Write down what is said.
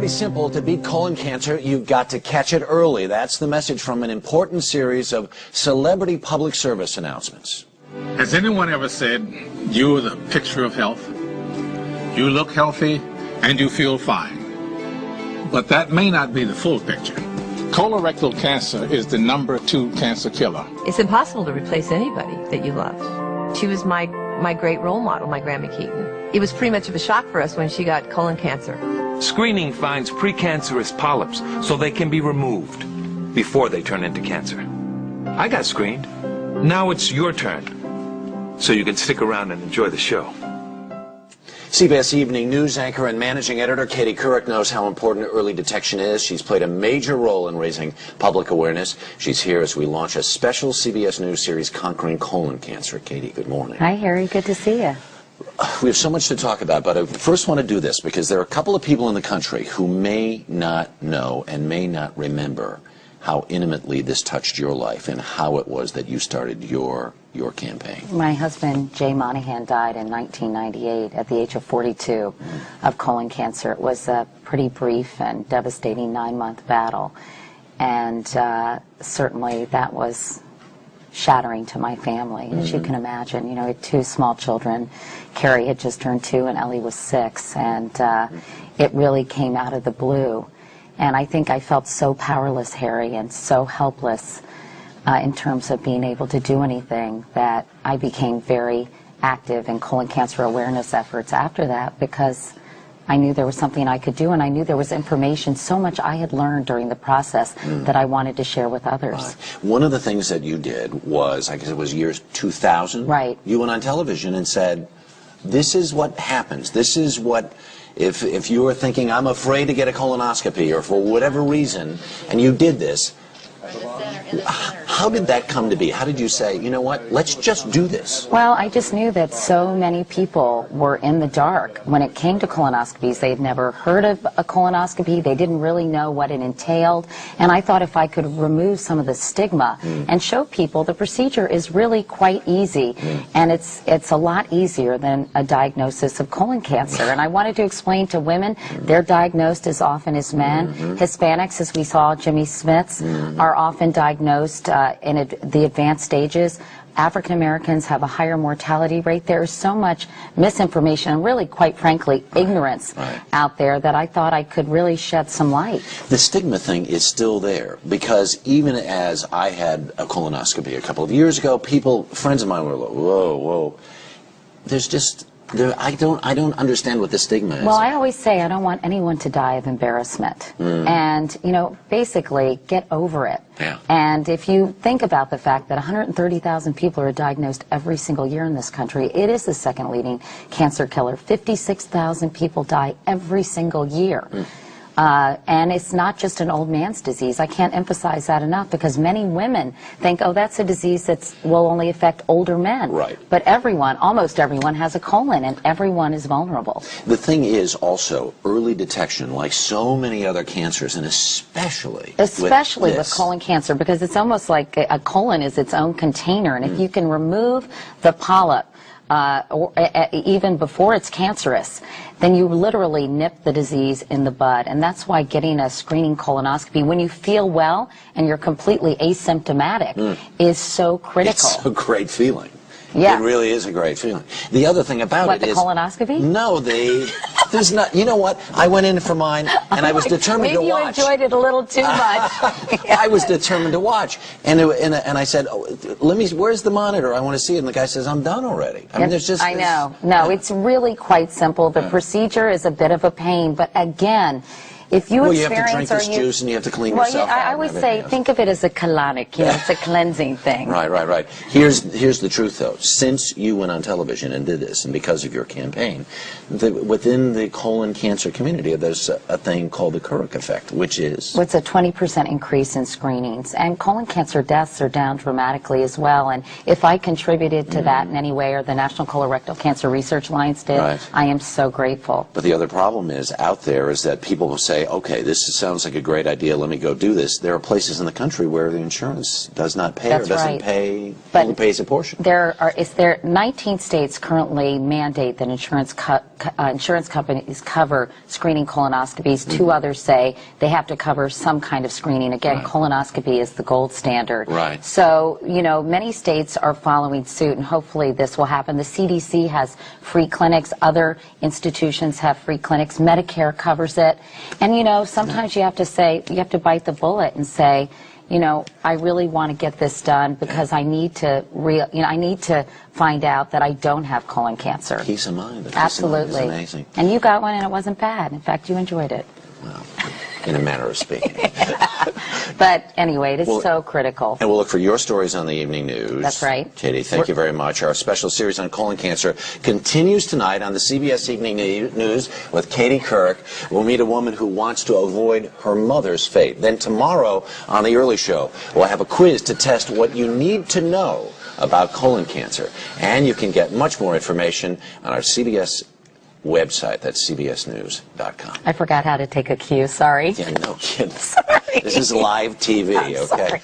pretty simple. To beat colon cancer, you've got to catch it early. That's the message from an important series of celebrity public service announcements. Has anyone ever said, you're the picture of health? You look healthy and you feel fine. But that may not be the full picture. Colorectal cancer is the #2 cancer killer. It's impossible to replace anybody that you loved. She was my great role model, my Grandma Keaton. It was pretty much of a shock for us when she got colon cancer. Screening finds precancerous polyps so they can be removed before they turn into cancer. I got screened. Now it's your turn. So you can stick around and enjoy the show. CBS Evening News anchor and managing editor Katie Couric knows how important early detection is. She's played a major role in raising public awareness. She's here as we launch a special CBS News series, Conquering Colon Cancer. Katie, good morning. Hi, Harry. Good to see you. We have so much to talk about, but I first want to do this because there are a couple of people in the country who may not know and may not remember how intimately this touched your life and how it was that you started your campaign. My husband, Jay Monahan, died in 1998 at the age of 42 of colon cancer. It was a pretty brief and devastating 9-month battle, and certainly that was shattering to my family, as you can imagine. You know, I had 2 small children. Carrie had just turned 2 and Ellie was 6, and it really came out of the blue. And I think I felt so powerless, Harry, and so helpless in terms of being able to do anything that I became very active in colon cancer awareness efforts after that, because I knew there was something I could do, and I knew there was information, so much I had learned during the process that I wanted to share with others. Right. One of the things that you did was, I guess it was years 2000, right? You went on television and said, this is what happens. This is what, if you were thinking, I'm afraid to get a colonoscopy, or for whatever reason, and you did this, how did that come to be? How did you say, you know what, let's just do this? Well, I just knew that so many people were in the dark when it came to colonoscopies. They'd never heard of a colonoscopy. They didn't really know what it entailed. And I thought if I could remove some of the stigma and show people the procedure is really quite easy. And it's a lot easier than a diagnosis of colon cancer. And I wanted to explain to women, they're diagnosed as often as men. Hispanics, as we saw, Jimmy Smiths, are often diagnosed in the advanced stages. African Americans have a higher mortality rate. There is so much misinformation and really, quite frankly, ignorance out there that I thought I could really shed some light. The stigma thing is still there, because even as I had a colonoscopy a couple of years ago, friends of mine were like, whoa, whoa. There's just, I don't understand what the stigma is. Well, I always say I don't want anyone to die of embarrassment. And, you know, basically get over it. Yeah. And if you think about the fact that 130,000 people are diagnosed every single year in this country, it is the second leading cancer killer. 56,000 people die every single year. And it's not just an old man's disease. I can't emphasize that enough, because many women think, oh, that's a disease that will only affect older men. Right. But everyone, almost everyone, has a colon, and everyone is vulnerable. The thing is also early detection, like so many other cancers, and especially with colon cancer, because it's almost like a colon is its own container, and if you can remove the polyp, even before it's cancerous, then you literally nip the disease in the bud. And that's why getting a screening colonoscopy when you feel well and you're completely asymptomatic is so critical. It's a great feeling. Yeah. It really is a great feeling. The other thing about it is... What, the colonoscopy? No, there's not... You know what? I went in for mine, and I was determined to watch. Maybe you enjoyed it a little too much. I was determined to watch. And I said, oh, where's the monitor? I want to see it. And the guy says, I'm done already. I mean, there's just... I know. No, it's really quite simple. The procedure is a bit of a pain, but again... If you you have to drink this juice and you have to clean yourself out. I always say, think of it as a colonic. You know, it's a cleansing thing. Right. Here's the truth, though. Since you went on television and did this, and because of your campaign, within the colon cancer community, there's a thing called the Couric effect, which is... It's a 20% increase in screenings. And colon cancer deaths are down dramatically as well. And if I contributed to that in any way, or the National Colorectal Cancer Research Alliance did, I am so grateful. But the other problem is, out there, is that people will say, say, okay, sounds like a great idea, let me go do this, there are places in the country where the insurance does not pay That's or doesn't right. pay, But only pays a portion. There 19 states currently mandate that insurance companies cover screening colonoscopies. 2 others say they have to cover some kind of screening. Again, Right. colonoscopy is the gold standard. Right. So, many states are following suit, and hopefully this will happen. The CDC has free clinics. Other institutions have free clinics. Medicare covers it. And, sometimes you have to bite the bullet and say, I really want to get this done because I need to find out that I don't have colon cancer. Peace of mind. Absolutely. Is amazing. And you got one and it wasn't bad. In fact, you enjoyed it. Well, in a manner of speaking. But anyway, it is so critical. And we'll look for your stories on the evening news. That's right. Katie, thank you very much. Our special series on colon cancer continues tonight on the CBS Evening News with Katie Couric. We'll meet a woman who wants to avoid her mother's fate. Then tomorrow on the early show, we'll have a quiz to test what you need to know about colon cancer. And you can get much more information on our CBS website. That's cbsnews.com. I forgot how to take a cue. Sorry. Yeah, no kidding. Sorry. This is live TV, I'm okay? sorry.